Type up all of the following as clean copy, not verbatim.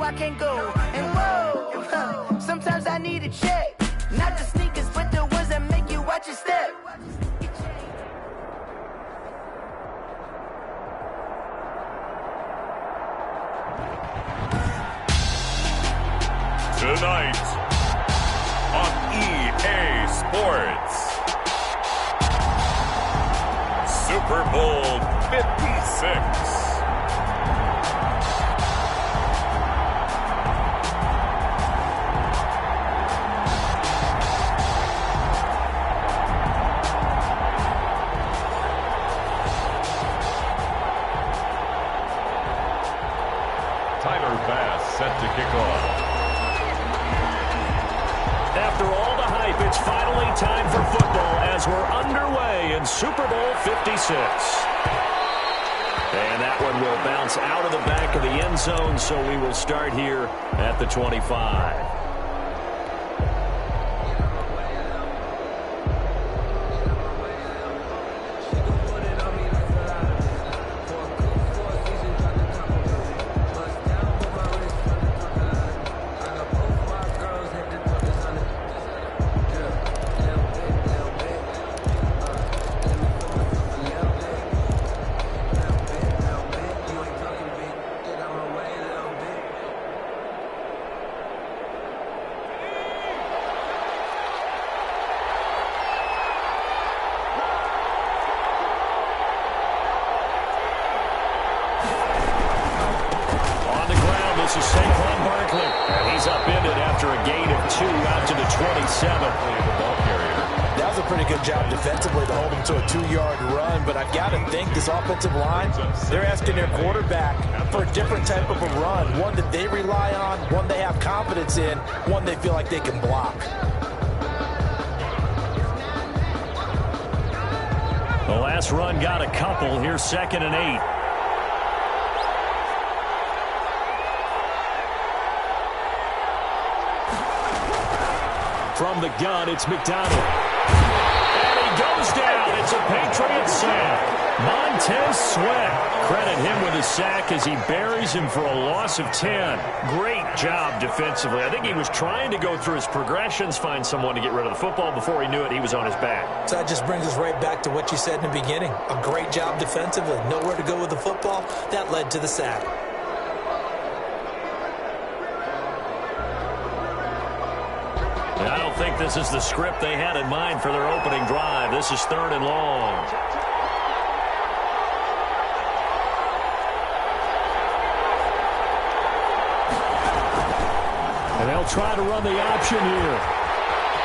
I can't go. And whoa, sometimes I need a check. Not the sneakers, but the ones that make you watch your step. Tonight on EA Sports, Super Bowl 56. Set to kick off. After all the hype, it's finally time for football as we're underway in Super Bowl 56. And that one will bounce out of the back of the end zone, so we will start here at the 25. That was a pretty good job defensively to hold him to a 2-yard run, but I've got to think this offensive line, they're asking their quarterback for a different type of a run, one that they rely on, one they have confidence in, one they feel like they can block. The last run got a couple. Here's 2nd and 8. From the gun, it's McDonald. And he goes down. It's a Patriot sack. Montez Sweat. Credit him with a sack as he buries him for a loss of 10. Great job defensively. I think he was trying to go through his progressions, find someone to get rid of the football. Before he knew it, he was on his back. So that just brings us right back to what you said in the beginning. A great job defensively. Nowhere to go with the football. That led to the sack. I don't think this is the script they had in mind for their opening drive. This is 3rd and long. And they'll try to run the option here.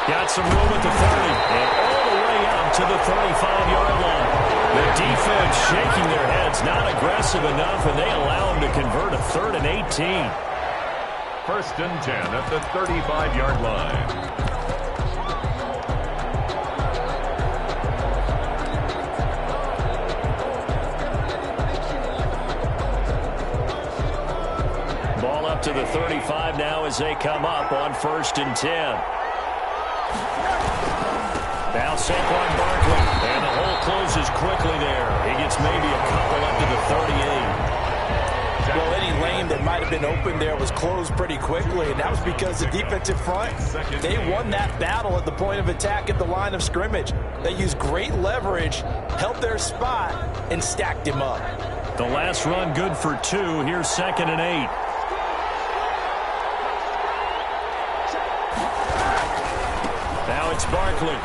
Got some room at the 30. And all the way up to the 35-yard line. The defense shaking their heads, not aggressive enough, and they allow them to convert a 3rd and 18. 1st and 10 at the 35-yard line. Ball up to the 35 now as they come up on 1st and 10. Now Saquon Barkley, and the hole closes quickly there. He gets maybe a couple up to the 38. Well, any lane that might have been open there was closed pretty quickly, and that was because the defensive front, they won that battle at the point of attack at the line of scrimmage. They used great leverage, held their spot, and stacked him up. The last run good for 2. Here's 2nd and 8. Now it's Barkley.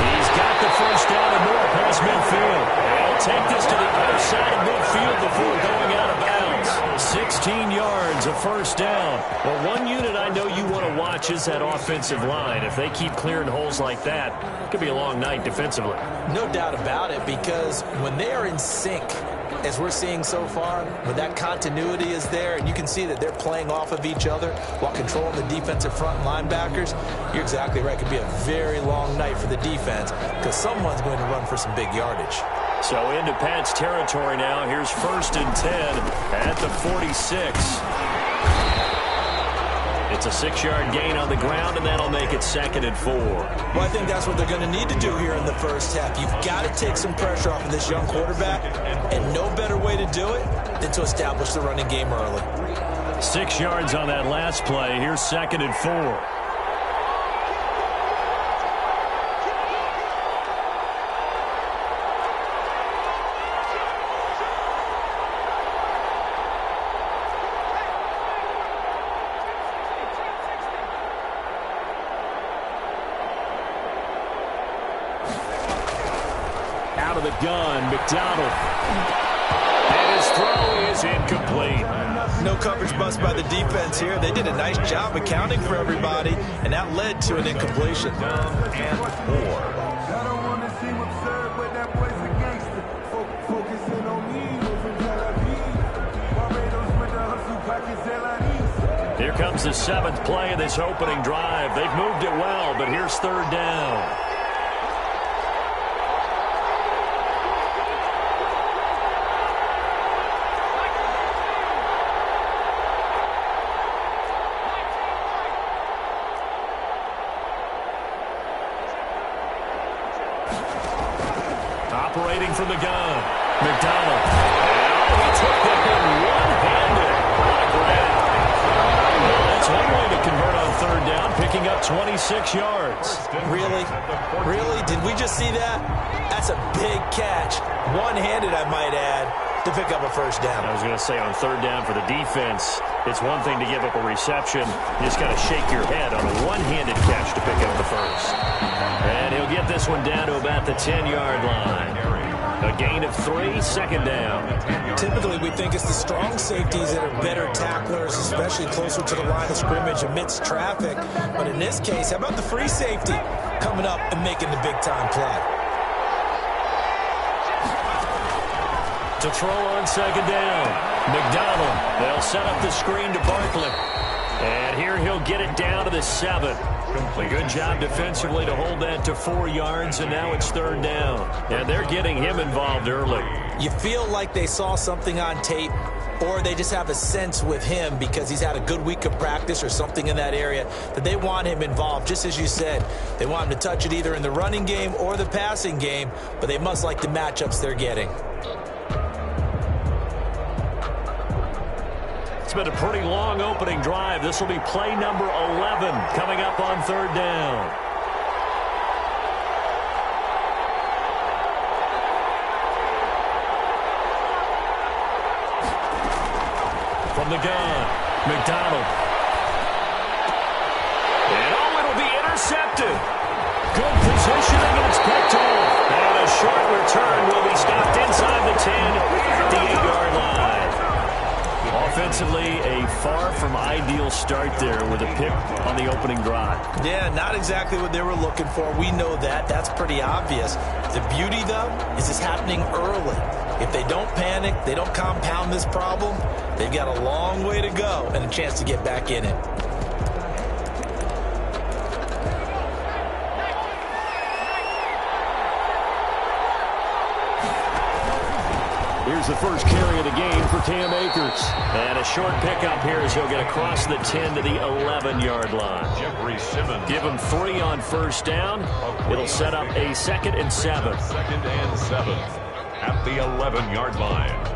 He's got the first down and more past midfield. They'll take this to the other side of midfield before going out of bounds. 16 yards, a first down. Well, one unit I know you want to watch is that offensive line. If they keep clearing holes like that, it could be a long night defensively. No doubt about it, because when they are in sync, as we're seeing so far, when that continuity is there, and you can see that they're playing off of each other while controlling the defensive front linebackers, you're exactly right. It could be a very long night for the defense because someone's going to run for some big yardage. So into Pat's territory now. Here's 1st and 10 at the 46. It's a 6-yard gain on the ground, and that'll make it 2nd and 4. Well, I think that's what they're going to need to do here in the first half. You've got to take some pressure off of this young quarterback, and no better way to do it than to establish the running game early. 6 yards on that last play. Here's 2nd and 4. Out of the gun, McDonald. And his throw is incomplete. No coverage bust by the defense here. They did a nice job accounting for everybody, and that led to an incompletion. And 4. Here comes the 7th play of this opening drive. They've moved it well, but here's 3rd down. Operating from the gun, McDonald. Oh, he took that thing one-handed. What a grab. That's one way to convert on 3rd down, picking up 26 yards. Really? Really? Did we just see that? That's a big catch. One-handed, I might add, to pick up a 1st down. I was going to say on 3rd down for the defense, it's one thing to give up a reception. You just got to shake your head on a one-handed catch to pick up the 1st. And he'll get this one down to about the 10-yard line. A gain of 3, 2nd down. Typically, we think it's the strong safeties that are better tacklers, especially closer to the line of scrimmage amidst traffic. But in this case, how about the free safety coming up and making the big-time play? To throw on 2nd down, McDonald. They'll set up the screen to Barkley. And here he'll get it down to the 7. A good job defensively to hold that to 4 yards, and now it's 3rd down. And they're getting him involved early. You feel like they saw something on tape, or they just have a sense with him because he's had a good week of practice or something in that area that they want him involved. Just as you said, they want him to touch it either in the running game or the passing game, but they must like the matchups they're getting. It's been a pretty long opening drive. This will be play number 11 coming up on 3rd down. From the gun, McDonald. And oh, it'll be intercepted. Good positioning, and it's picked off. And a short return will be stopped inside the 10 at the 8-yard line. Offensively, a far from ideal start there with a pick on the opening drive. Yeah, not exactly what they were looking for. We know that. That's pretty obvious. The beauty, though, is it's happening early. If they don't panic, they don't compound this problem, they've got a long way to go and a chance to get back in it. Here's the first carry of the game for Cam Akers. And a short pickup here as he'll get across the 10 to the 11-yard line. Jeffrey Simmons. Give him 3 on 1st down. It'll set up a 2nd and 7. 2nd and 7 at the 11-yard line.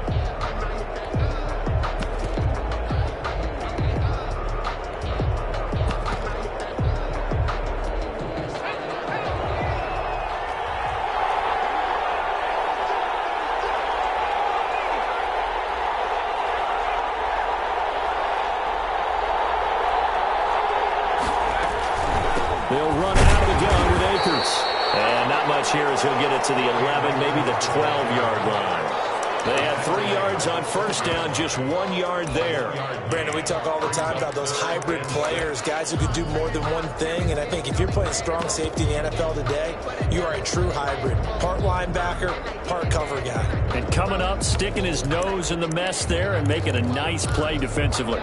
They'll run out of the gun with Akers. And not much here as he'll get it to the 11, maybe the 12-yard line. They had 3 yards on 1st down, just 1 yard there. Brandon, we talk all the time about those hybrid players, guys who could do more than one thing. And I think if you're playing strong safety in the NFL today, you are a true hybrid. Part linebacker, part cover guy. And coming up, sticking his nose in the mess there and making a nice play defensively.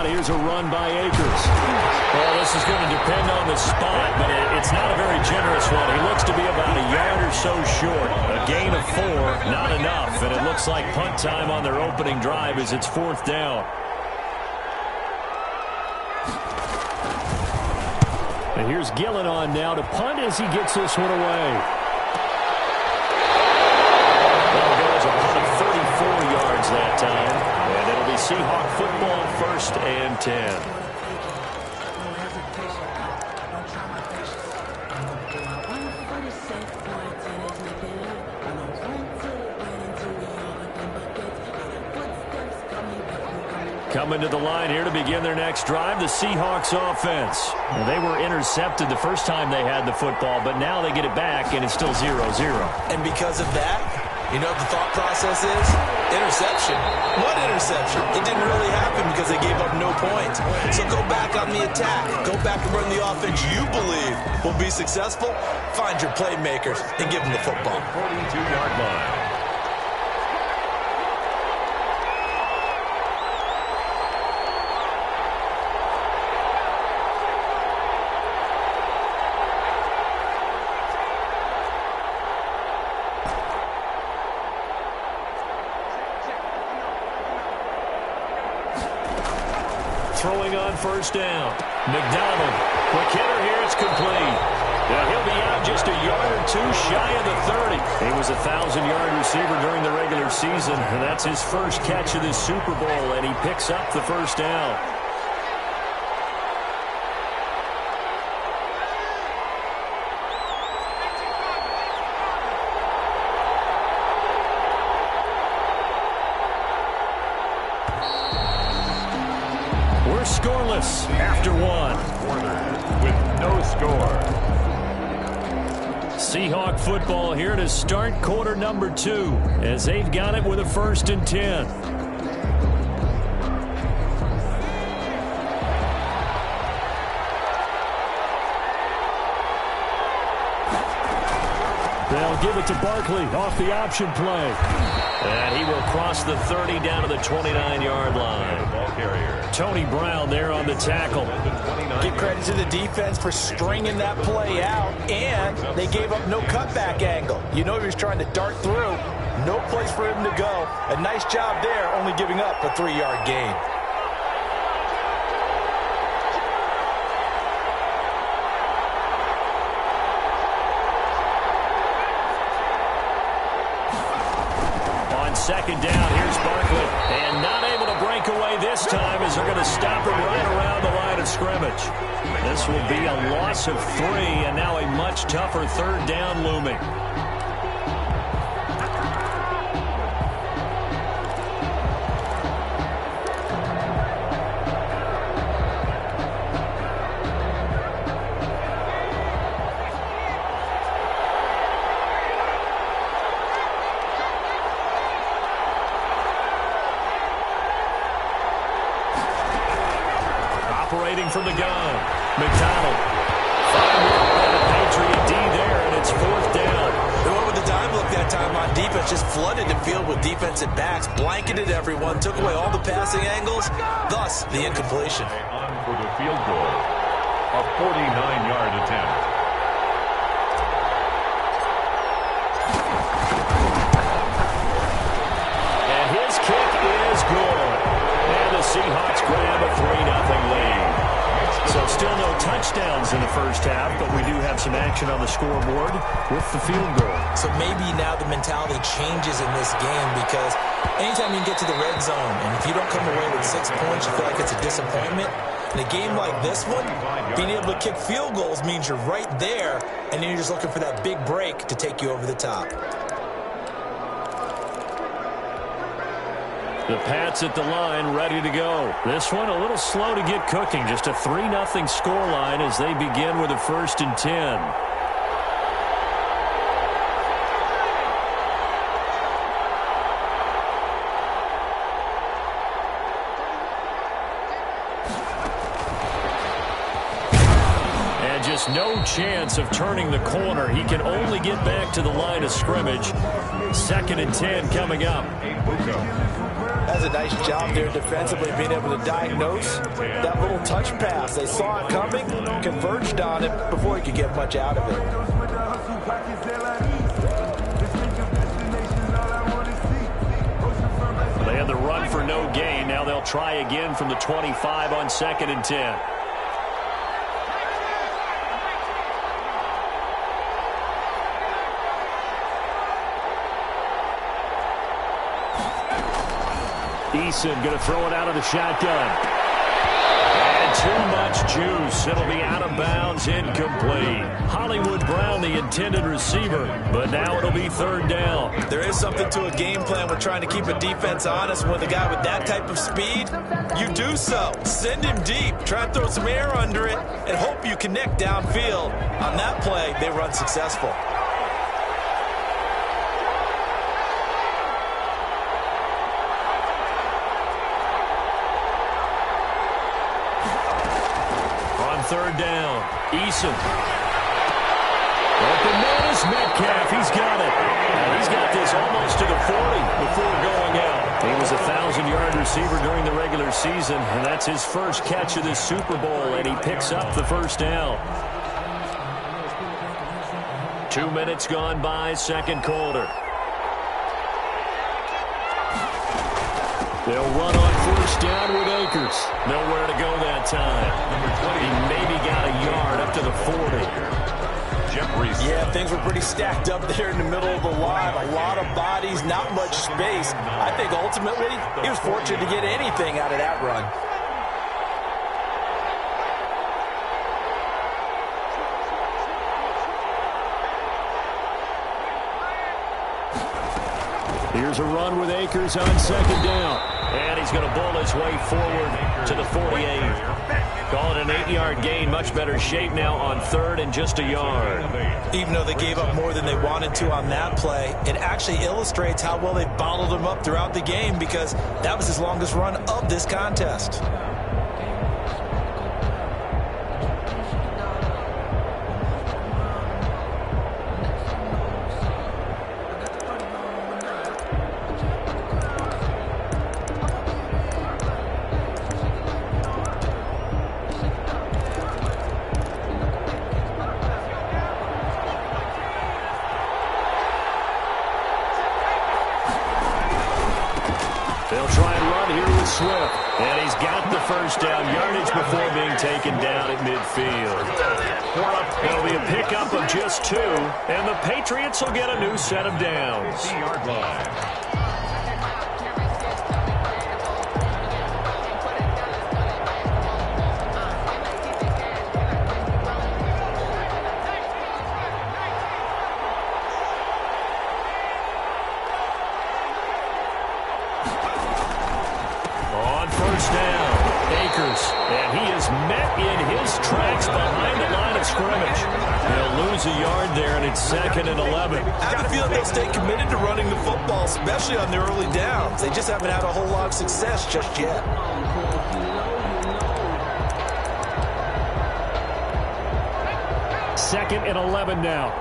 Here's a run by Akers. Well, this is going to depend on the spot, but it's not a very generous one. He looks to be about a yard or so short. A gain of 4, not enough, and it looks like punt time on their opening drive as it's 4th down. And here's Gillen on now to punt as he gets this one away. That'll go as a punt of 34 yards that time. And it'll be Seahawk football, 1st and 10. Coming to the line here to begin their next drive, the Seahawks offense. Well, they were intercepted the first time they had the football, but now they get it back, and it's still 0-0. And because of that, you know what the thought process is? Interception. What interception? It didn't really happen because they gave up no points. So go back on the attack. Go back and run the offense you believe will be successful. Find your playmakers and give them the football. 42-yard line. Throwing on 1st down. McDonald. Quick hitter here. It's complete. Now he'll be out just a yard or two shy of the 30. He was a 1,000-yard receiver during the regular season, and that's his first catch of this Super Bowl, and he picks up the 1st down. Scoreless after one. With no score. Seahawk football here to start quarter number 2 as they've got it with a 1st and 10. They'll give it to Barkley off the option play. And he will cross the 30 down to the 29-yard line. Ball carrier. Tony Brown there on the tackle. Give credit to the defense for stringing that play out, and they gave up no cutback angle. You know he was trying to dart through. No place for him to go. A nice job there, only giving up a 3-yard gain. Second down, here's Barkley. And not able to break away this time as they're going to stop him right around the line of scrimmage. This will be a loss of 3, and now a much tougher 3rd down looming. From the gun, McDonald. And a Patriot D there, and it's 4th down. They went with the dime look that time on defense, just flooded the field with defensive backs, blanketed everyone, took away all the passing angles, thus the incompletion. On for the field goal, a 49-yard attempt. And his kick is good. And the Seahawks grab a 3-0 lead. So still no touchdowns in the first half, but we do have some action on the scoreboard with the field goal. So maybe now the mentality changes in this game because anytime you get to the red zone, and if you don't come away with 6 points, you feel like it's a disappointment. In a game like this one, being able to kick field goals means you're right there, and then you're just looking for that big break to take you over the top. The Pats at the line, ready to go. This one a little slow to get cooking. Just a 3-0 scoreline as they begin with a 1st and 10. And just no chance of turning the corner. He can only get back to the line of scrimmage. 2nd and 10 coming up. That's a nice job there defensively, being able to diagnose that little touch pass. They saw it coming, converged on it before he could get much out of it. They had the run for no gain. Now they'll try again from the 25 on 2nd and 10. Eason going to throw it out of the shotgun. And too much juice. It'll be out of bounds, incomplete. Hollywood Brown, the intended receiver, but now it'll be third down. There is something to a game plan with trying to keep a defense honest. With a guy with that type of speed, you do so. Send him deep. Try and throw some air under it and hope you connect downfield. On that play, they run successful. Third down. Eason. Open man is Metcalf. He's got it. And he's got this almost to the 40 before going out. He was a 1,000-yard receiver during the regular season, and that's his first catch of this Super Bowl, and he picks up the first down. 2 minutes gone by, second quarter. They'll run on first down with Akers. Nowhere to go that time. He maybe got a yard up to the 40. Yeah, things were pretty stacked up there in the middle of the line. A lot of bodies, not much space. I think ultimately he was fortunate to get anything out of that run. Here's a run with Akers on second down. And he's going to bull his way forward to the 48. Call it an 8-yard gain. Much better shape now on third and just a yard. Even though they gave up more than they wanted to on that play, it actually illustrates how well they bottled them up throughout the game, because that was his longest run of this contest. They'll try and run here with Swift. And he's got the first down yardage before being taken down at midfield. It'll be a pickup of just 2, and the Patriots will get a new set of downs. 50-yard line. And he is met in his tracks behind the line of scrimmage. They'll lose a yard there, and it's 2nd and 11. I have a feeling they'll stay committed to running the football, especially on their early downs. They just haven't had a whole lot of success just yet. Second and 11 now.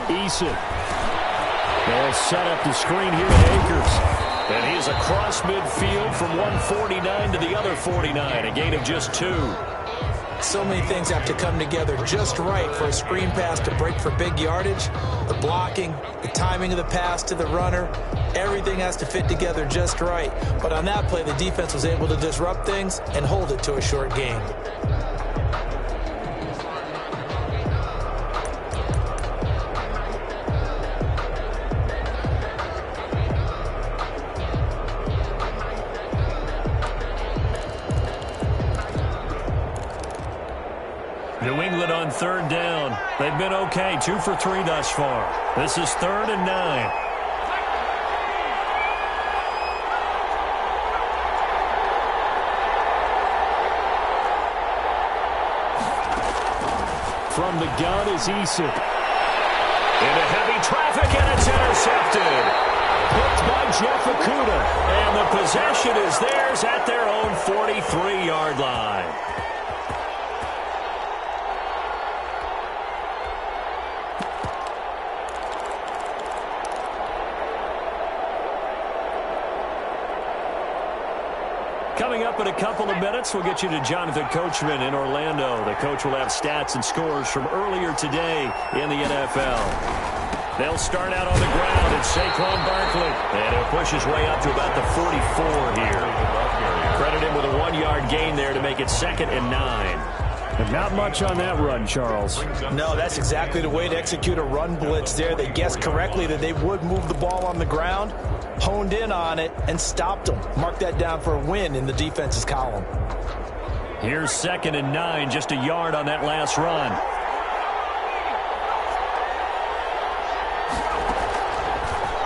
Eason. They'll set up the screen here at Akers. And he is across midfield from 149 to the other 49. A gain of just 2. So many things have to come together just right for a screen pass to break for big yardage. The blocking, the timing of the pass to the runner, everything has to fit together just right. But on that play, the defense was able to disrupt things and hold it to a short gain. New England on third down. They've been okay, 2 for 3 thus far. This is 3rd and 9. From the gun is Eason. Into heavy traffic, and it's intercepted. Picked by Jeff Okudah. And the possession is theirs at their own 43-yard line. Coming up in a couple of minutes, we'll get you to Jonathan Coachman in Orlando. The coach will have stats and scores from earlier today in the NFL. They'll start out on the ground. It's Saquon Barkley. And he'll push his way up to about the 44 here. Credit him with a 1-yard gain there to make it 2nd and 9. And not much on that run, Charles. No, that's exactly the way to execute a run blitz there. They guessed correctly that they would move the ball on the ground, honed in on it, and stopped them. Mark that down for a win in the defense's column. Here's 2nd and 9, just a yard on that last run.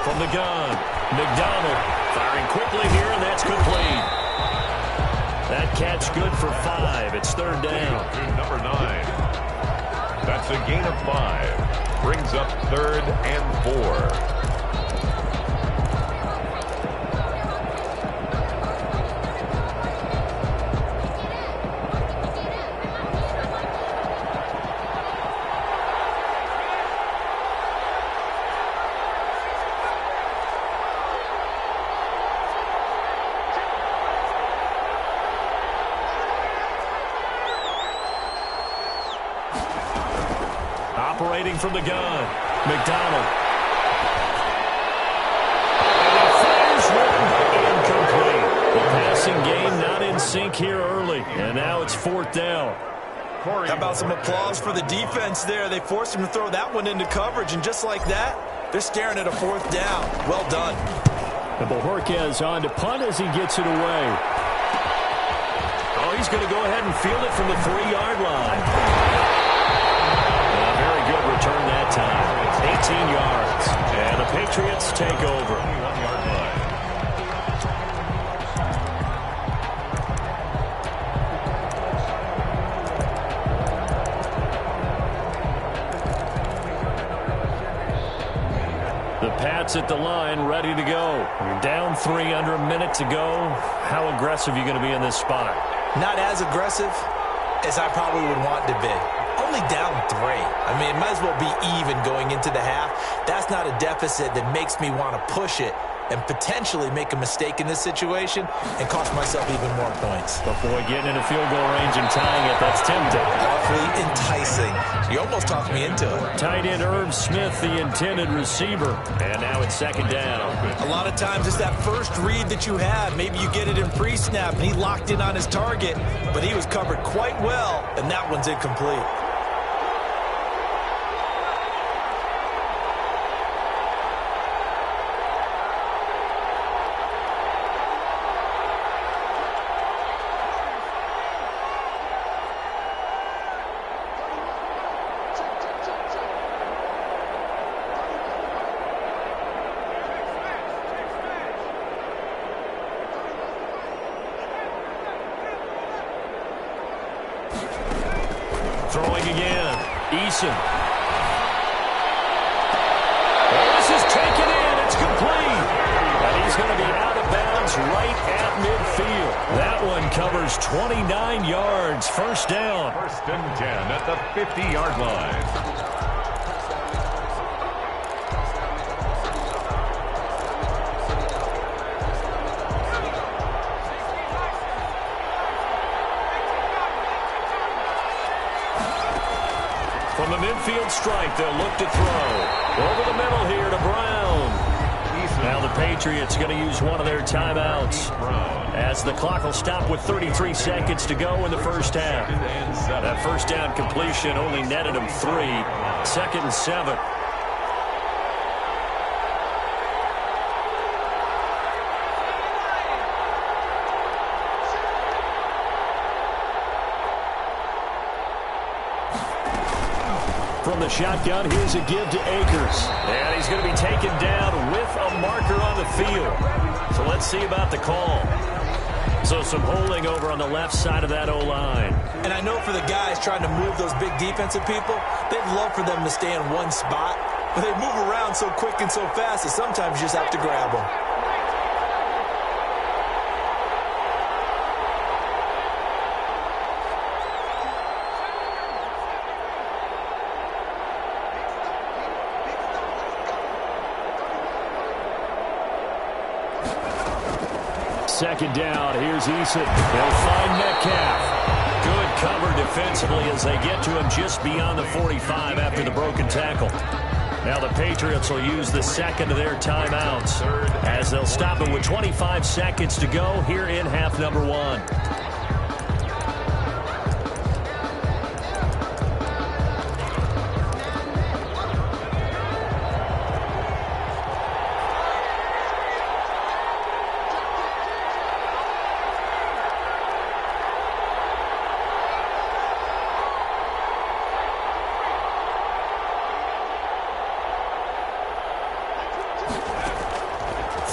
From the gun, McDonald firing quickly here, and that's complete. That catch good for 5. It's 3rd down. Number 9. That's a gain of 5. Brings up 3rd and 4. Operating from the gun, McDonald. And he fires one incomplete. The passing game not in sync here early, and now it's 4th down. How about some applause for the defense there? They forced him to throw that one into coverage, and just like that, they're staring at a 4th down. Well done. And Bojorquez on to punt as he gets it away. Oh, he's going to go ahead and field it from the 3-yard line. Good return that time. 18 yards. And the Patriots take over. The Pats at the line, ready to go. You're down 3, under a minute to go. How aggressive are you going to be in this spot? Not as aggressive as I probably would want to be. Only down 3. I mean, it might as well be even going into the half. That's not a deficit that makes me want to push it and potentially make a mistake in this situation and cost myself even more points. But boy, getting in a field goal range and tying it, that's tempting. Awfully enticing. You almost talked me into it. Tight end Irv Smith, the intended receiver. And now it's 2nd down. A lot of times it's that first read that you have. Maybe you get it in pre-snap and he locked in on his target, but he was covered quite well, and that one's incomplete. Throwing again. Eason. Oh, this is taken in. It's complete. And he's going to be out of bounds right at midfield. That one covers 29 yards. 1st down. 1st and 10 at the 50-yard line. From the midfield strike, they'll look to throw. Over the middle here to Brown. Now the Patriots going to use one of their timeouts as the clock will stop with 33 seconds to go in the 1st half. That 1st down completion only netted them 3. 2nd and 7. From the shotgun, here's a give to Akers. And he's going to be taken down with a marker on the field. So let's see about the call. So some holding over on the left side of that O-line. And I know for the guys trying to move those big defensive people, they'd love for them to stay in one spot. But they move around so quick and so fast that sometimes you just have to grab them. Second down, here's Eason. They'll find Metcalf. Good cover defensively as they get to him just beyond the 45 after the broken tackle. Now the Patriots will use the second of their timeouts as they'll stop it with 25 seconds to go here in half number 1.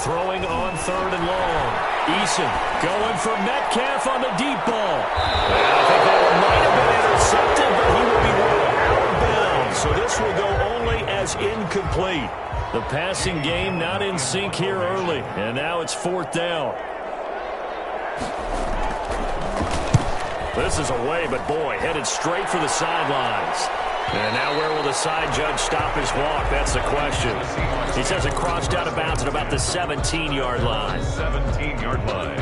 Throwing on 3rd and long. Eason going for Metcalf on the deep ball. And I think that might have been intercepted, but he will be ruled out of bounds. So this will go only as incomplete. The passing game not in sync here early. And now it's 4th down. This is away, but boy, headed straight for the sidelines. And now where will the side judge stop his walk? That's the question. He says it crossed out of bounds at about the 17-yard line. 17-yard line.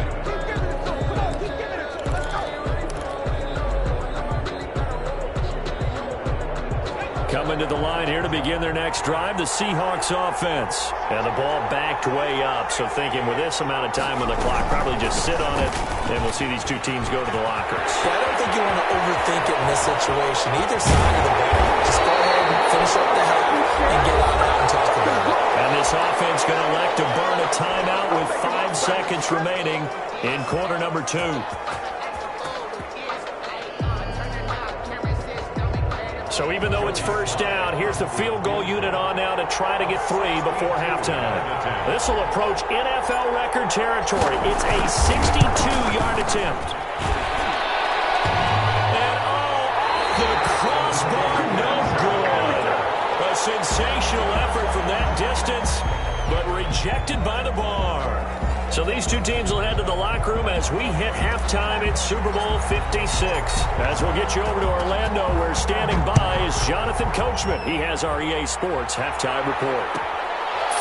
Coming to the line here to begin their next drive, the Seahawks offense. And the ball backed way up, so thinking with this amount of time on the clock, probably just sit on it, and we'll see these two teams go to the lockers. Yeah, I don't think you want to overthink it in this situation. Either side of the ball, just go ahead and finish up the help and get on out and talk about it. And this offense going to elect to burn a timeout with 5 seconds remaining in quarter number 2. So even though it's first down, here's the field goal unit on now to try to get 3 before halftime. This will approach NFL record territory. It's a 62-yard attempt. And off the crossbar, no good. A sensational effort from that distance, but rejected by the bar. So these two teams will head to the locker room as we hit halftime in Super Bowl 56. As we'll get you over to Orlando, where standing by is Jonathan Coachman. He has our EA Sports halftime report.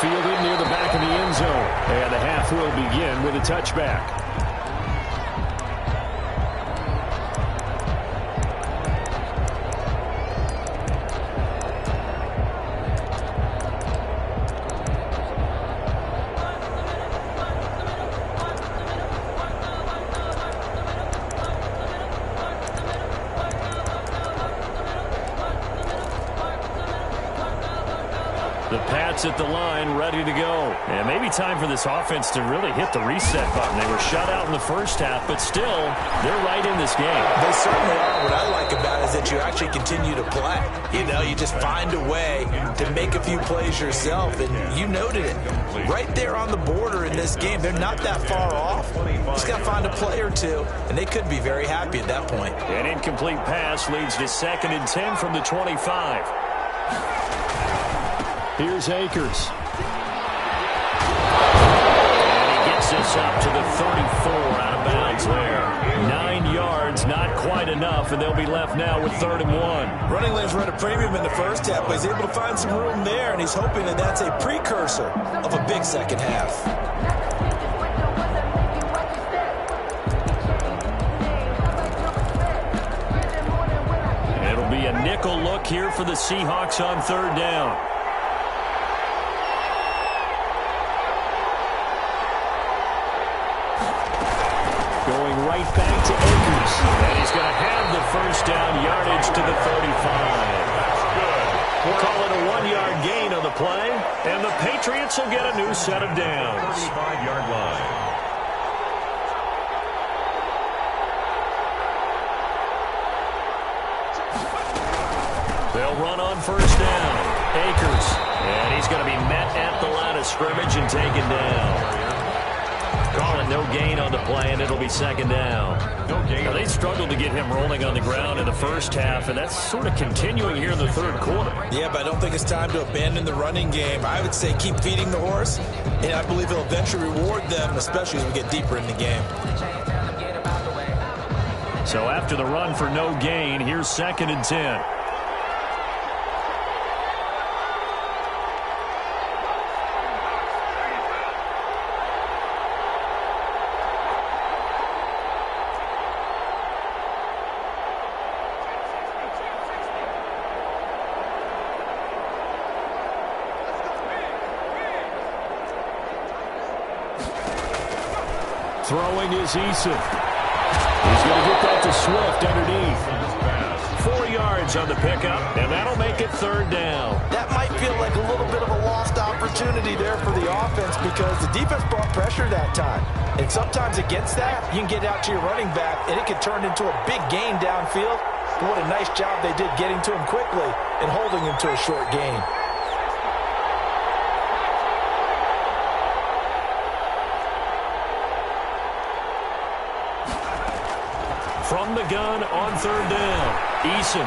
Fielded near the back of the end zone. And the half will begin with a touchback. The Pats at the line, ready to go. And maybe time for this offense to really hit the reset button. They were shut out in the first half, but still, they're right in this game. They certainly are. What I like about it is that you actually continue to play. You know, you just find a way to make a few plays yourself, and you noted it. Right there on the border in this game, they're not that far off. Just got to find a play or two, and they could be very happy at that point. An incomplete pass leads to 2nd and 10 from the 25. Here's Akers. And he gets this up to the 34, out of bounds there. 9 yards, not quite enough, and they'll be left now with 3rd and 1. Running lanes were at a premium in the first half, but he's able to find some room there, and he's hoping that that's a precursor of a big second half. It'll be a nickel look here for the Seahawks on 3rd down. Going right back to Akers. And he's going to have the first down, yardage to the 35. We'll call it a 1-yard gain on the play, and the Patriots will get a new set of downs. 35-yard line. They'll run on first down. Akers. And he's going to be met at the line of scrimmage and taken down. Call it no gain on the play, and it'll be 2nd down. Now, they struggled to get him rolling on the ground in the first half, and that's sort of continuing here in the 3rd quarter. Yeah, but I don't think it's time to abandon the running game. I would say keep feeding the horse, and I believe he'll eventually reward them, especially as we get deeper in the game. So after the run for no gain, here's 2nd and 10. Throwing is Eason. He's going to get that to Swift underneath. 4 yards on the pickup, and that'll make it third down. That might feel like a little bit of a lost opportunity there for the offense because the defense brought pressure that time. And sometimes against that, you can get out to your running back, and it can turn into a big gain downfield. But what a nice job they did getting to him quickly and holding him to a short gain. From the gun on third down, Eason.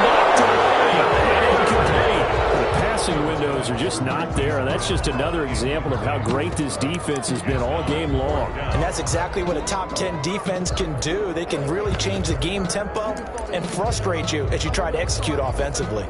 Knocked away and incomplete. The passing windows are just not there, and that's just another example of how great this defense has been all game long. And that's exactly what a top 10 defense can do. They can really change the game tempo and frustrate you as you try to execute offensively.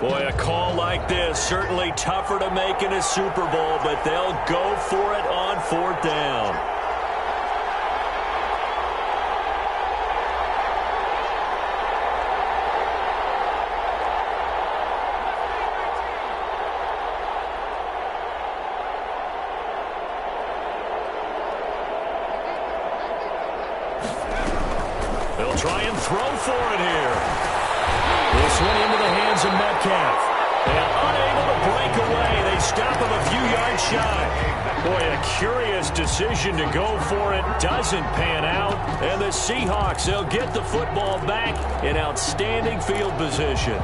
Boy, a call like this, certainly tougher to make in a Super Bowl, but they'll go for it on fourth down. They'll try and throw for it here. This one into the hands of Metcalf. And unable to break away. They stop him a few yards shy. Boy, a curious decision to go for it. Doesn't pan out. And the Seahawks, they'll get the football back in outstanding field position.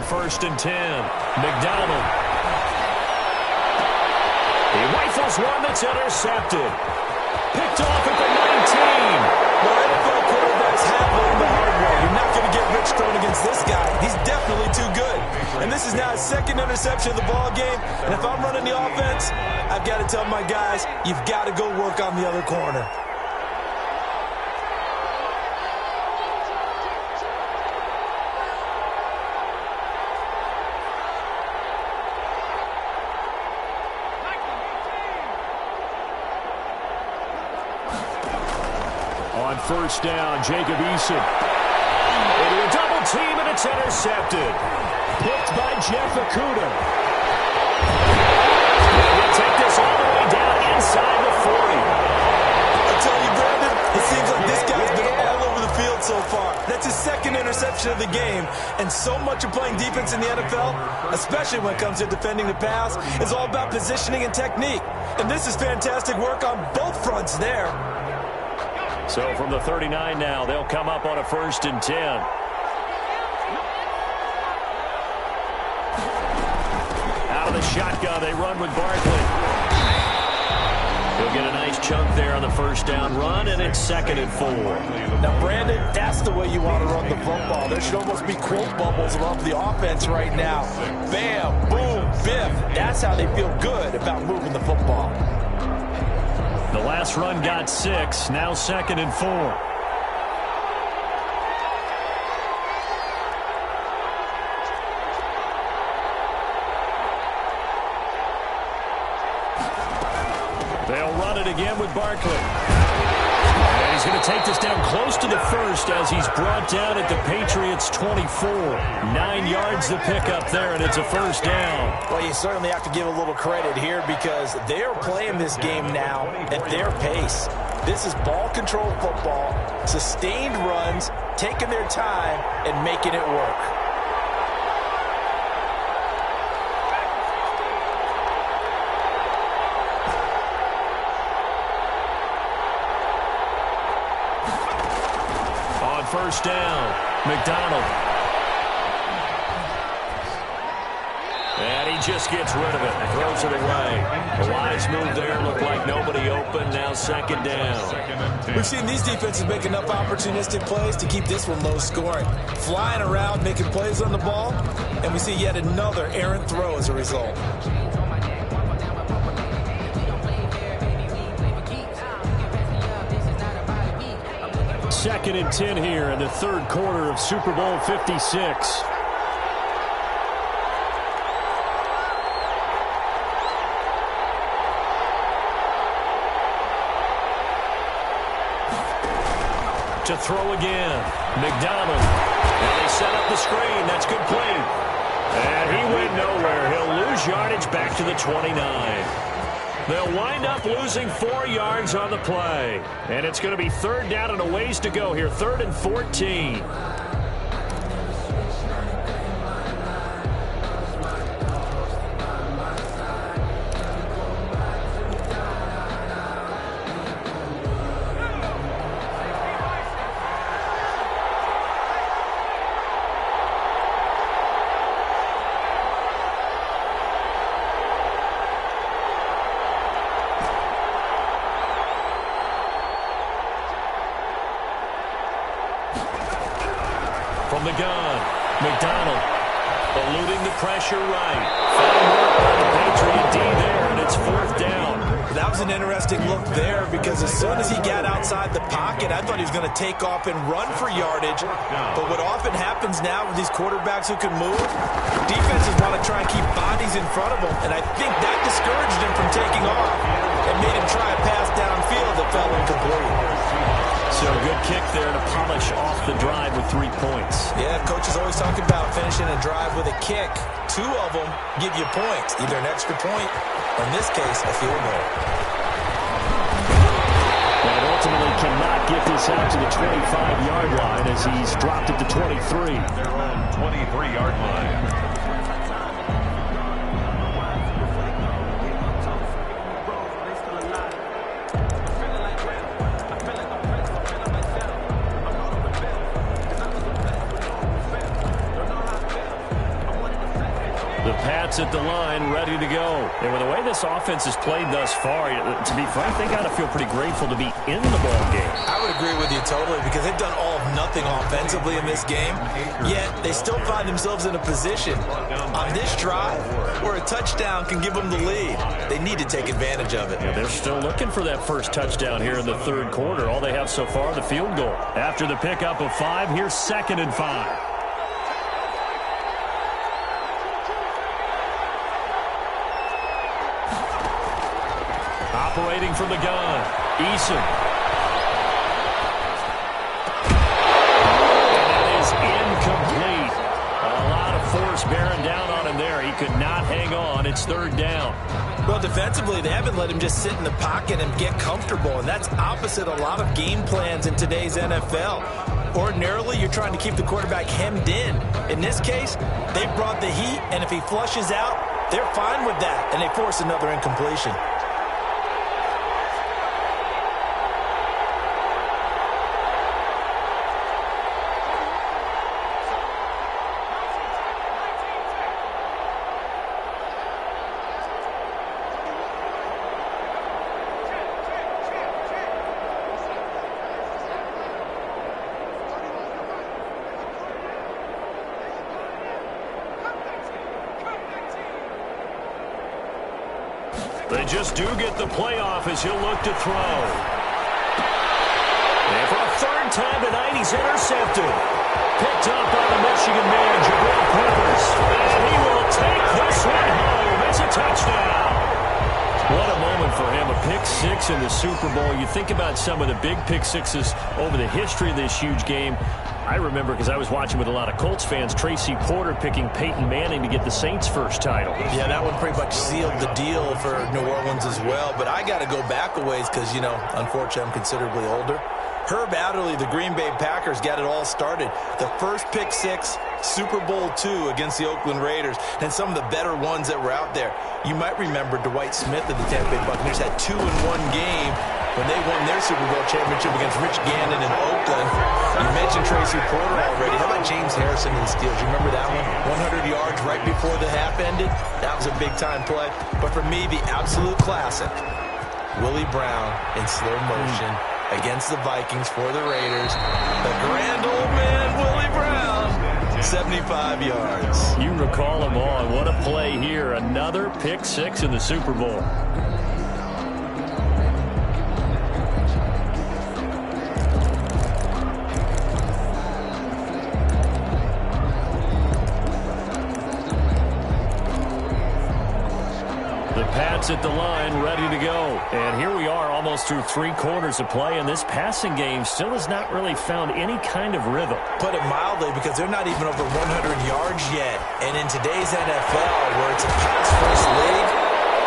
First and 10. McDonald. He rifles one that's intercepted. Picked off at the 19. Well, NFL quarterbacks have learned the hard way. You're not going to get rich throwing against this guy. He's definitely too good. And this is now his second interception of the ball game. And if I'm running the offense, I've got to tell my guys, you've got to go work on the other corner. First down, Jacob Eason. Into a double team, and it's intercepted. Picked by Jeff Okudah. He'll take this all the way down inside the 40. I tell you, Brandon, it seems like this guy's been all over the field so far. That's his second interception of the game. And so much of playing defense in the NFL, especially when it comes to defending the pass, is all about positioning and technique. And this is fantastic work on both fronts there. So from the 39 now, they'll come up on a first and 10. Out of the shotgun, they run with Barkley. He'll get a nice chunk there on the first down run, and it's 2nd and 4. Now, Brandon, that's the way you want to run the football. There should almost be quote bubbles above the offense right now. Bam, boom, biff. That's how they feel good about moving the football. The last run got 6, now 2nd and 4. They'll run it again with Barkley. And he's going to take this down close to the first as he's brought down at the Patriots' 24. 9 yards to pick up there, and it's a first down. Well, you certainly have to give a little credit here because they're playing this game now at their pace. This is ball control football, sustained runs, taking their time, and making it work. First down, McDonald. And he he just gets rid of it. Throws it away. A wise move there. Looked like nobody open. Now second down. We've seen these defenses make enough opportunistic plays to keep this one low scoring. Flying around, making plays on the ball, and we see yet another errant throw as a result. Second and 10 here in the third quarter of Super Bowl 56. To throw again. McDonald. And they set up the screen. That's complete. And he went nowhere. He'll lose yardage back to the 29. They'll wind up losing 4 yards on the play. And it's going to be third down and a ways to go here. 3rd and 14. From the gun, McDonald eluding the pressure right. Found work by the Patriot D there, and it's 4th down. That was an interesting look there because as soon as he got outside the pocket, I thought he was going to take off and run for yardage. But what often happens now with these quarterbacks who can move, defenses want to try and keep bodies in front of them, and I think that discouraged him from taking off and made him try a pass downfield that fell incomplete. So a good kick there to polish off the drive with 3 points. Yeah, coaches always talk about finishing a drive with a kick. 2 of them give you points, either an extra point or, in this case, a field goal. And ultimately cannot get this out to the 25-yard line as he's dropped it to 23. Their own 23-yard line. At the line, ready to go. And with the way this offense has played thus far, to be frank, they got to feel pretty grateful to be in the ball game. I would agree with you totally because they've done all of nothing offensively in this game, yet they still find themselves in a position on this drive where a touchdown can give them the lead. They need to take advantage of it. Yeah, they're still looking for that first touchdown here in the third quarter. All they have so far, the field goal. After the pickup of 5, here's 2nd and 5. Operating from the gun, Eason. And that is incomplete. A lot of force bearing down on him there. He could not hang on. It's 3rd down. Well, defensively, they haven't let him just sit in the pocket and get comfortable, and that's opposite a lot of game plans in today's NFL. Ordinarily, you're trying to keep the quarterback hemmed in. In this case, they brought the heat, and if he flushes out, they're fine with that, and they force another incompletion. They just do get the playoff as he'll look to throw. And for a 3rd time tonight, he's intercepted. Picked up by the Michigan man, Jabril Peppers. And he will take this one home. It's a touchdown. What a moment for him. A pick 6 in the Super Bowl. You think about some of the big pick 6s over the history of this huge game. I remember, because I was watching with a lot of Colts fans, Tracy Porter picking Peyton Manning to get the Saints' first title. Yeah, that one pretty much sealed the deal for New Orleans as well. But I got to go back a ways because, you know, unfortunately, I'm considerably older. Herb Adderley, the Green Bay Packers, got it all started. The first pick 6, Super Bowl II against the Oakland Raiders, and some of the better ones that were out there. You might remember Dwight Smith of the Tampa Bay Buccaneers had 2 in one game when they won their Super Bowl championship against Rich Gannon in Oakland. You mentioned Tracy Porter already. How about James Harrison and the Steelers. You remember that one? 100 yards right before the half ended? That was a big-time play. But for me, the absolute classic, Willie Brown in slow motion against the Vikings for the Raiders. The grand old man, Willie Brown, 75 yards. You recall them all. What a play here. Another pick six in the Super Bowl. At the line, ready to go. And here we are almost through 3 quarters of play, and this passing game still has not really found any kind of rhythm. Put it mildly, because they're not even over 100 yards yet. And in today's NFL, where it's a pass-first league,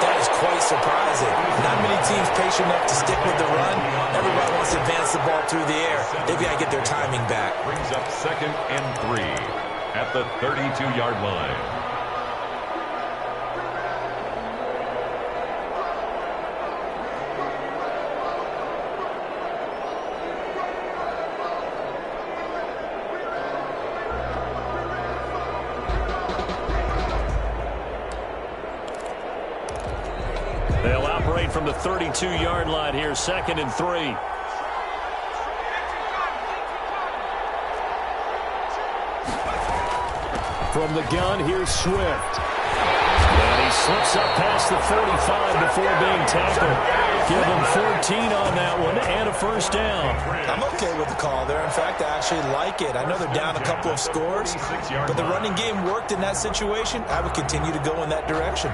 that is quite surprising. Not many teams patient enough to stick with the run. Everybody wants to advance the ball through the air. They've got to get their timing back. Brings up 2nd and 3 at the 32-yard line. They'll operate from the 32-yard line here, 2nd and 3. From the gun, here's Swift. And he slips up past the 45 before being tackled. Give him 14 on that one and a first down. I'm okay with the call there. In fact, I actually like it. I know they're down a couple of scores, but the running game worked in that situation. I would continue to go in that direction.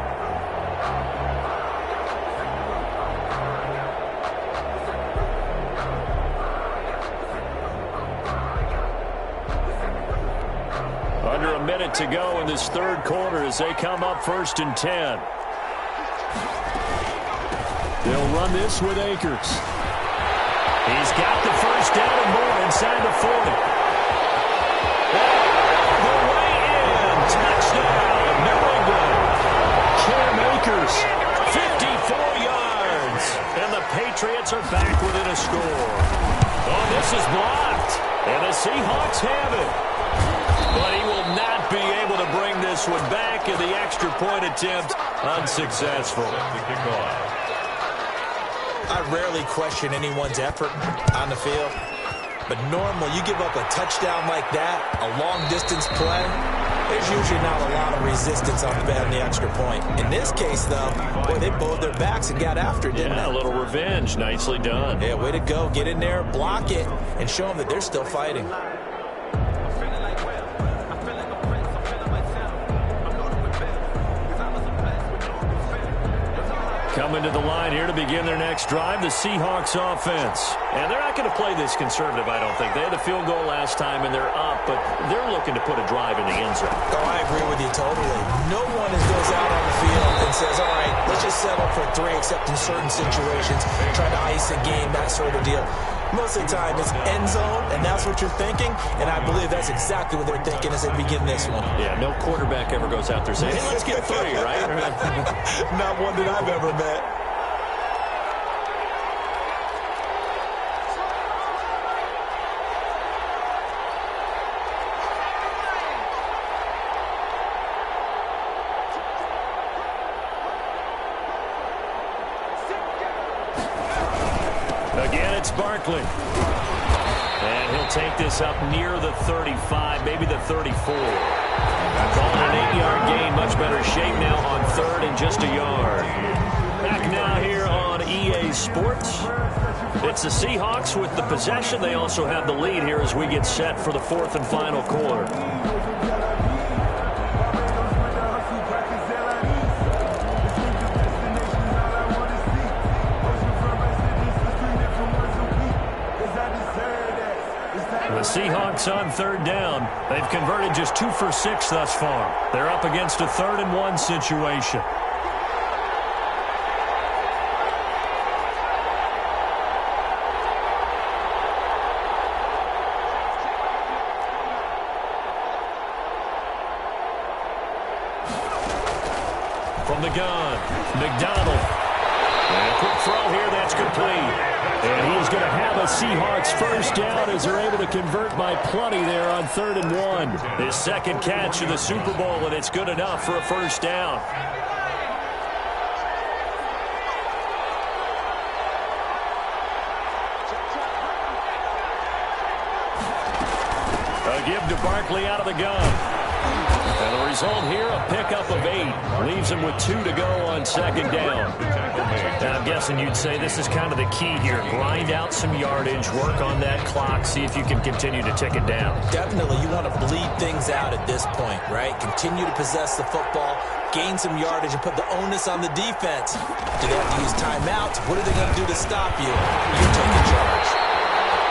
Under a minute to go in this 3rd quarter as they come up 1st and 10. They'll run this with Akers. He's got the first down and more inside the 40. The way in. Touchdown, New England. Cam Akers, 54 yards. And the Patriots are back within a score. Oh, this is blocked. And the Seahawks have it. But he will not be able to bring this one back, and the extra point attempt unsuccessful. I rarely question anyone's effort on the field, but normally you give up a touchdown like that, a long-distance play, there's usually not a lot of resistance on the extra point. In this case, though, boy, they bowed their backs and got after it, didn't they? A little revenge. Nicely done. Yeah, way to go. Get in there, block it, and show them that they're still fighting. Coming to the line here to begin their next drive, the Seahawks offense. And they're not going to play this conservative, I don't think. They had the field goal last time, and they're up, but they're looking to put a drive in the end zone. Oh, I agree with you totally. No one goes out on the field and says, all right, let's just settle for 3, except in certain situations, try to ice a game, that sort of deal. Most of the time, it's end zone, and that's what you're thinking, and I believe that's exactly what they're thinking as they begin this one. Yeah, no quarterback ever goes out there saying, hey, let's get 3, right? Not one that I've ever met. Again, it's Barkley. And he'll take this up near the 35, maybe the 34. Calling an 8-yard gain, much better shape now on 3rd and just a yard. Back now here on EA Sports. It's the Seahawks with the possession. They also have the lead here as we get set for the 4th and final quarter. The Seahawks on 3rd down. They've converted just 2 for 6 thus far. They're up against a 3rd and 1 situation. From the gun, McDonald. And a quick throw here, that's complete. And he's going to have a Seahawks first down as they're able to convert by plenty there on 3rd and 1. His second catch of the Super Bowl, and it's good enough for a first down. A give to Barkley out of the gun. And the result here, a pickup of 8. Leaves him with 2 to go on 2nd down. And I'm guessing you'd say this is kind of the key here. Grind out some yardage, work on that clock, see if you can continue to tick it down. Definitely, you want to bleed things out at this point, right? Continue to possess the football, gain some yardage, and put the onus on the defense. Do they have to use timeouts? What are they going to do to stop you? You take the charge.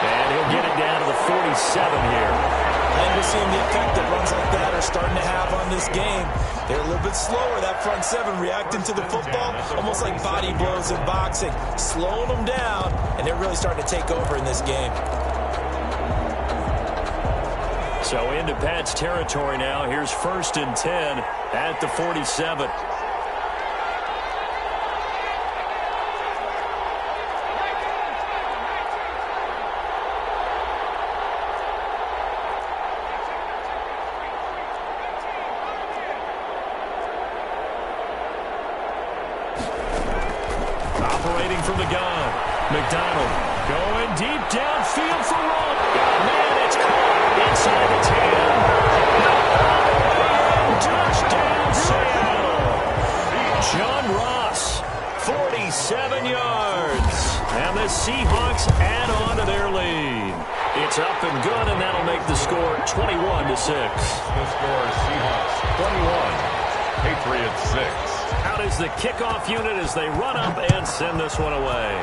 And he'll get it down to the 47 here. And we're seeing the effect that runs like that are starting to have on this game. They're a little bit slower, that front 7, reacting to the football, almost like body blows in boxing, slowing them down, and they're really starting to take over in this game. So into Pat's territory now. Here's 1st and 10 at the 47. From the gun. McDonald going deep downfield for Roll. Man, it's caught inside the 10. Touchdown, Seattle. John Ross, 47 yards. And the Seahawks add on to their lead. It's up and good, and that'll make the score 21-6. The score, Seahawks 21, Patriots 6. Out is the kickoff unit as they run up and send this one away.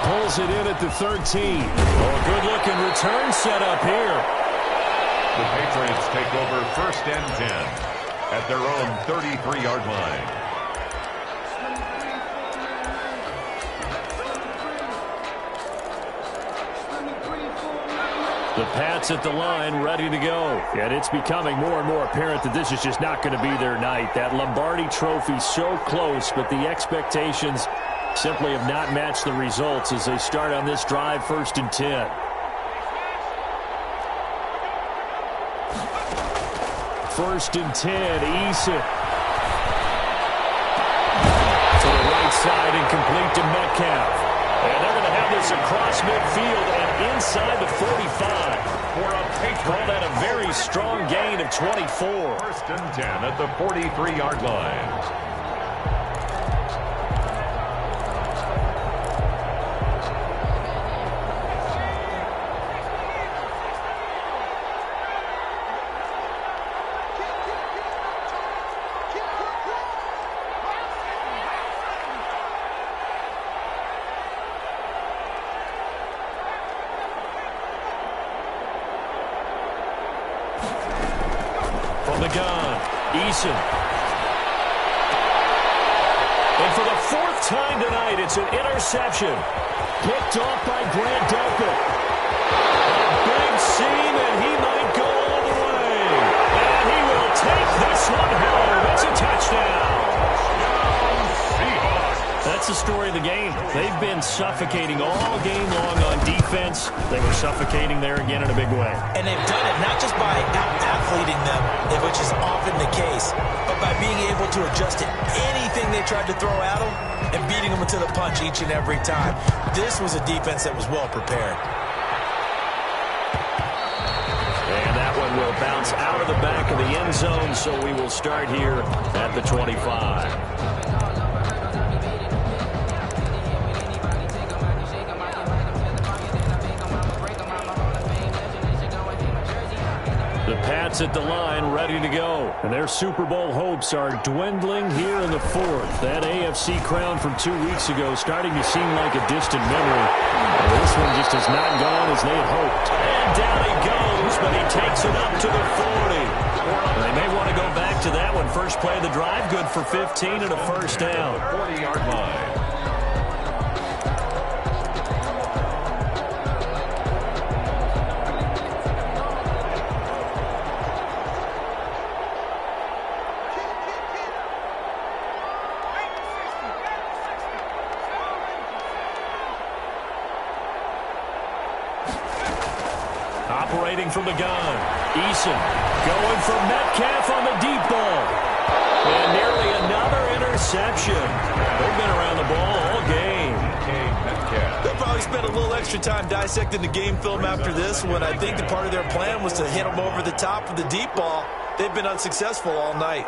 Pulls it in at the 13. Oh, good-looking return set up here. The Patriots take over 1st and 10 at their own 33-yard line. The Pats at the line, ready to go. And it's becoming more and more apparent that this is just not going to be their night. That Lombardi trophy so close, but the expectations simply have not matched the results as they start on this drive, 1st and 10. First and 10, Eason. To the right side and complete to Metcalf. And they're going to have this across midfield and inside the 45. Call that a very strong gain of 24. 1st and 10 at the 43-yard line. The gun, Eason. And for the 4th time tonight, it's an interception. Picked off by Grant Delpit. A big seam, and he might go all the way. And he will take this one home. It's a touchdown. That's the story of the game. They've been suffocating all game long on defense. They were suffocating there again in a big way. And they've done it not just by out-athleting them, which is often the case, but by being able to adjust to anything they tried to throw at them and beating them to the punch each and every time. This was a defense that was well prepared. And that one will bounce out of the back of the end zone, so we will start here at the 25. The Pats at the line, ready to go. And their Super Bowl hopes are dwindling here in the 4th. That AFC crown from 2 weeks ago starting to seem like a distant memory. And this one just has not gone as they had hoped. And down he goes, but he takes it up to the 40. They may want to go back to that one. First play of the drive, good for 15 and a first down. 40-yard line. rotating from the gun. Eason going for Metcalf on the deep ball. And nearly another interception. They've been around the ball all game. They'll probably spend a little extra time dissecting the game film after this one. I think the part of their plan was to hit them over the top of the deep ball. They've been unsuccessful all night.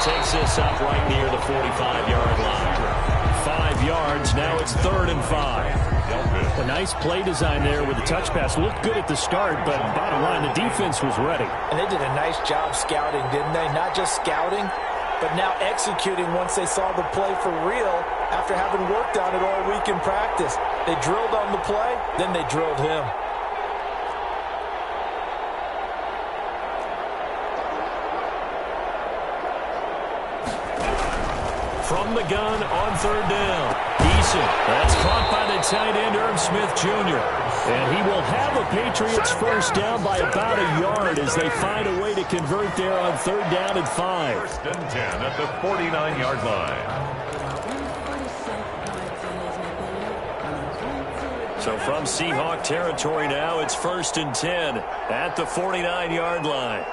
Takes this up right near the 45-yard line. 5 yards. Now it's 3rd and 5. A nice play design there with the touch pass. Looked good at the start, but bottom line, the defense was ready. And they did a nice job scouting, didn't they? Not just scouting, but now executing once they saw the play for real after having worked on it all week in practice. They drilled on the play, then they drilled him. From the gun on 3rd down. Eason. That's caught by the tight end, Irv Smith Jr. And he will have a Patriots first down by about a yard as they find a way to convert there on 3rd down and 5. 1st and 10 at the 49-yard line. So from Seahawk territory now, it's 1st and 10 at the 49-yard line.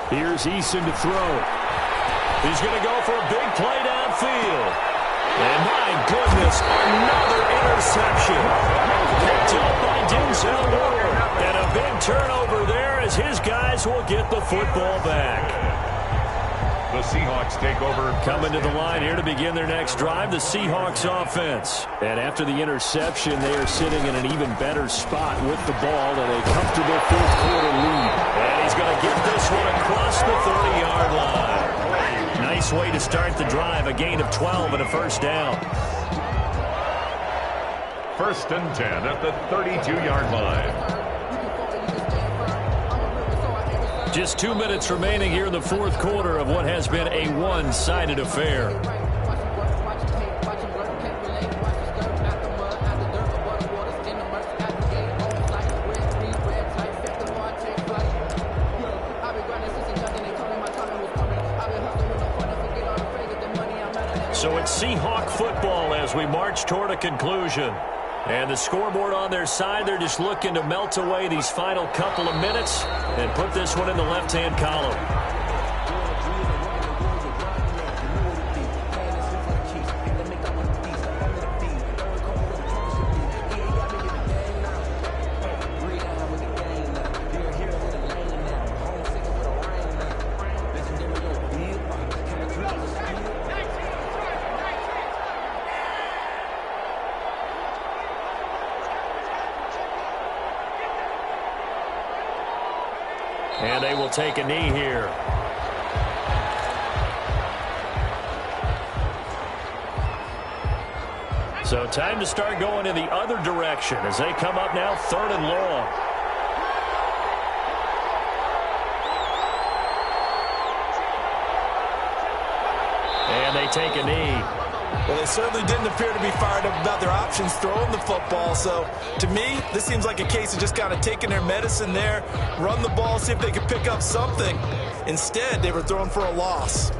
Here's Eason to throw. He's going to go for a big play downfield. And my goodness, another interception. Picked up by Denzel Ward. And a big turnover there as his guys will get the football back. The Seahawks take over. Coming to the line here to begin their next drive, the Seahawks offense. And after the interception, they are sitting in an even better spot with the ball and a comfortable 4th quarter lead. And he's going to get this one across the 30-yard line. Nice way to start the drive, a gain of 12 and a first down. 1st and 10 at the 32-yard line. Just 2 minutes remaining here in the 4th quarter of what has been a one-sided affair. So it's Seahawk football as we march toward a conclusion. And the scoreboard on their side, they're just looking to melt away these final couple of minutes and put this one in the left-hand column. And they will take a knee here. So time to start going in the other direction as they come up now 3rd and long. And they take a knee. Well, they certainly didn't appear to be fired up about their options throwing the football. So, to me, this seems like a case of just kind of taking their medicine there, run the ball, see if they could pick up something. Instead, they were throwing for a loss.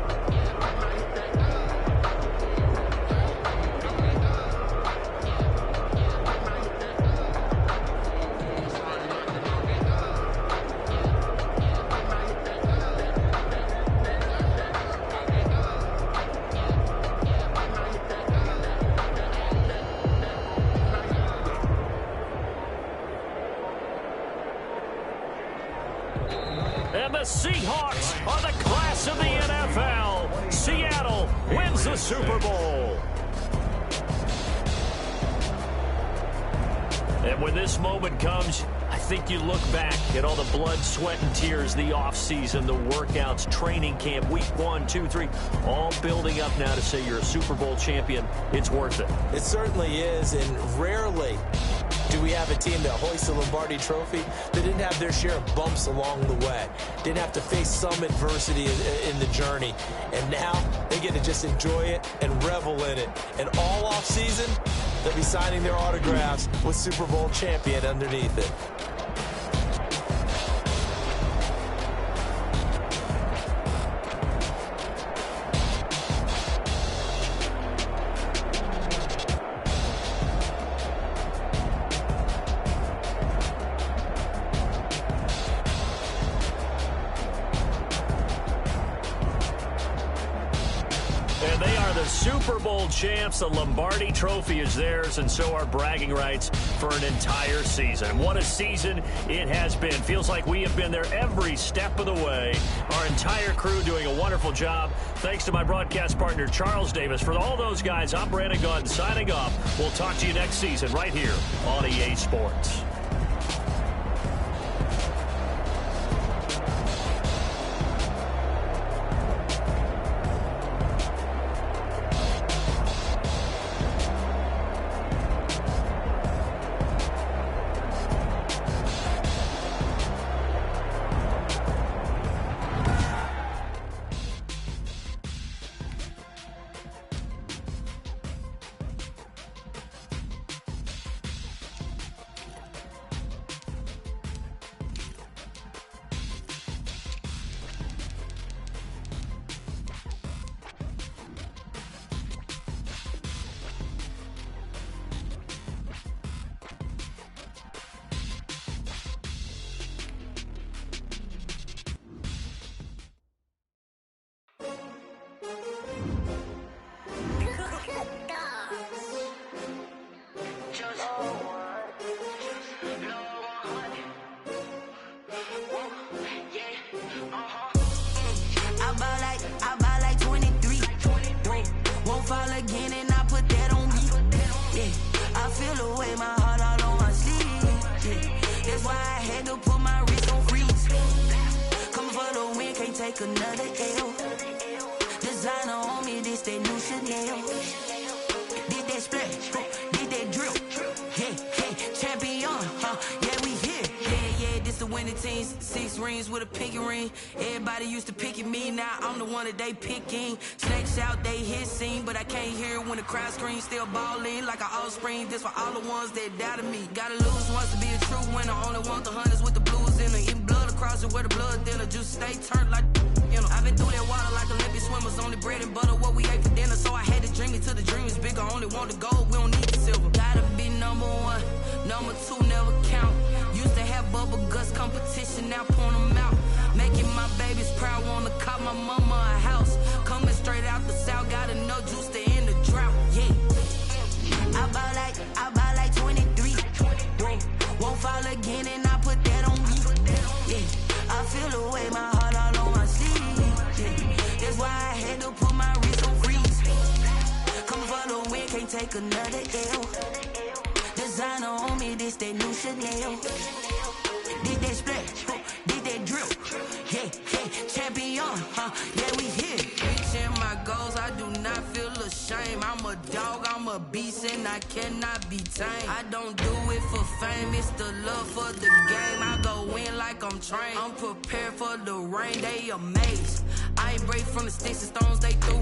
And the Seahawks are the class of the NFL. Seattle wins the Super Bowl. And when this moment comes, I think you look back at all the blood, sweat, and tears, the offseason, the workouts, training camp, week 1, 2, 3, all building up now to say you're a Super Bowl champion. It's worth it. It certainly is, and rarely Do we have a team that hoists the Lombardi Trophy that didn't have their share of bumps along the way, didn't have to face some adversity in the journey, and now they get to just enjoy it and revel in it. And all off season, they'll be signing their autographs with Super Bowl champion underneath it. And they are the Super Bowl champs. The Lombardi Trophy is theirs, and so are bragging rights for an entire season. What a season it has been. Feels like we have been there every step of the way. Our entire crew doing a wonderful job. Thanks to my broadcast partner, Charles Davis. For all those guys, I'm Brandon Gunn signing off. We'll talk to you next season right here on EA Sports. Again, and I put that on me. Yeah, I feel the way, my heart all on my sleeve. Yeah, that's why I had to put my wrist on freeze. Coming for the win, can't take another L. Designer on me, this that new Chanel. Did that splash, did that drill. Yeah, champion, yeah, we here. Yeah, this the winning teams. 6 rings with a pinky ring. Everybody used to picking me, now I'm the one that they picking. Snakes out, they hit scene, but I can't hear it when the crowd screams. Still balling like an offspring. This for all the ones that doubted me. Gotta lose once to be a true winner. Only want the hunters with the blues in it. Eating blood across it where the blood dinner. Just stay turned like, you know. I've been through that water like Olympic swimmers. Only bread and butter, what we ate for dinner. So I had to dream it till the dream is bigger. Only want the gold, we don't need the silver. Gotta be number 1, number 2 never count. Used to have bubble guts competition, now point them out. Making my babies proud, wanna call my mama a house. Coming straight out the south, got enough juice to end the drought. Yeah, I bought like 23. Won't fall again, and I put that on me. Yeah, I feel the way, my heart all on my sleeve. Yeah, that's why I had to put my wrist on freeze. Coming for the win, can't take another L. Designer on me, this that new Chanel. Did that splash, did that drill. Yeah, champion, yeah, we here. Reaching my goals, I do not feel ashamed. I'm a dog, I'm a beast, and I cannot be tamed. I don't do it for fame, it's the love for the game. I go in like I'm trained. I'm prepared for the rain, they amazed. I ain't break from the sticks and stones they threw.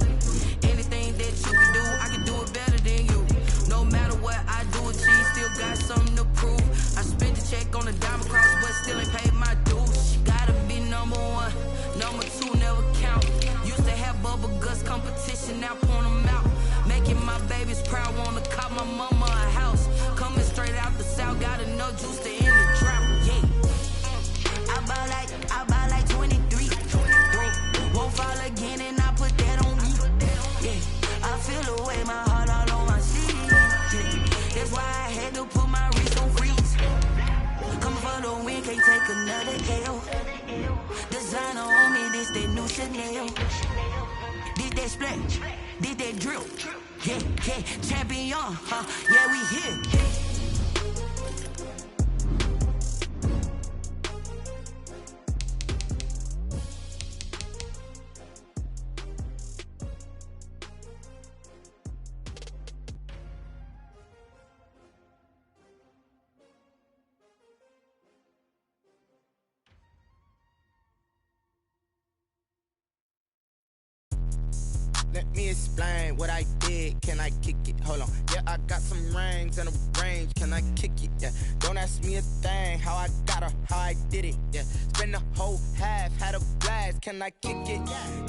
Anything that you can do, I can do it better than you. No matter what I do, achieve, still got something to prove. I spent the check on the diamond cross, but still ain't paid my dues. Gotta be number 1, number 2 never count. Used to have bubble guts competition, now point them out. Making my babies proud, wanna call my mama a house. Coming straight out the south, got enough juice to end the drought. Yeah, I bought like 23. Won't fall again, and I put that on me. Yeah, I feel the way, my heart all on my sleeve. Yeah, that's why I had to put my wrist on freeze. Coming for the win, can't take another L. Designer on me, this that new Chanel. Did that splash, did that drill. Yeah, champion, yeah, we here. Let me explain what I did. Can I kick it? Hold on. Yeah, I got some rings and a range. Can I kick it? Yeah. Don't ask me a thing. How I got her, how I did it. Yeah. Spend the whole half, had a blast. Can I kick it?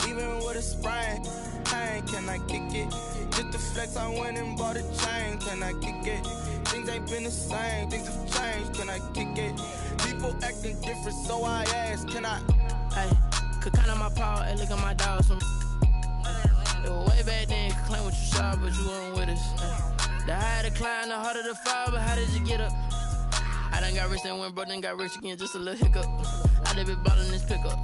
Even with a sprain. Pain, can I kick it? Just to flex, I went and bought a chain. Can I kick it? Things ain't been the same. Things have changed. Can I kick it? People acting different, so I ask. Can I? Hey, could count on my power. Hey, look at my dogs from. It was way back then, could claim what you saw, but you weren't with us. The higher the climb, the harder the fall, but how did you get up? I done got rich and went broke, then got rich again, just a little hiccup. I done been ballin' this pickup.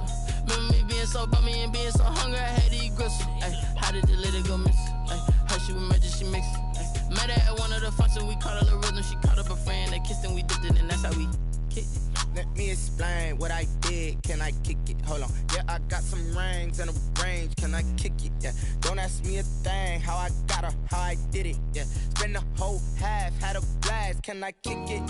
Remember me being so bummy and being so hungry, I had to eat gristle. Ay, how did you let it go miss? Ay, her she was magic, she mixed. Met her at one of the functions, we caught a little rhythm, she caught up a friend, they kissed and we dipped it, and that's how we kicked it. Let me explain what I did. Can I kick it? Hold on. Yeah, I got some rings and a range. Can I kick it? Yeah. Don't ask me a thing. How I got her, how I did it. Yeah. Spend the whole half, had a blast. Can I kick it?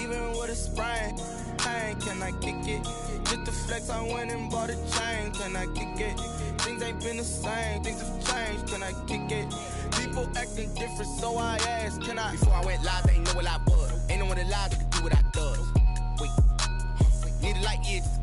Even with a sprain. Pain, can I kick it? Just to flex, I went and bought a chain. Can I kick it? Things ain't been the same. Things have changed. Can I kick it? People acting different, so I asked. Can I? Before I went live, they ain't know what I was. Ain't no one alive that could do what I does. Wait. Need a light year just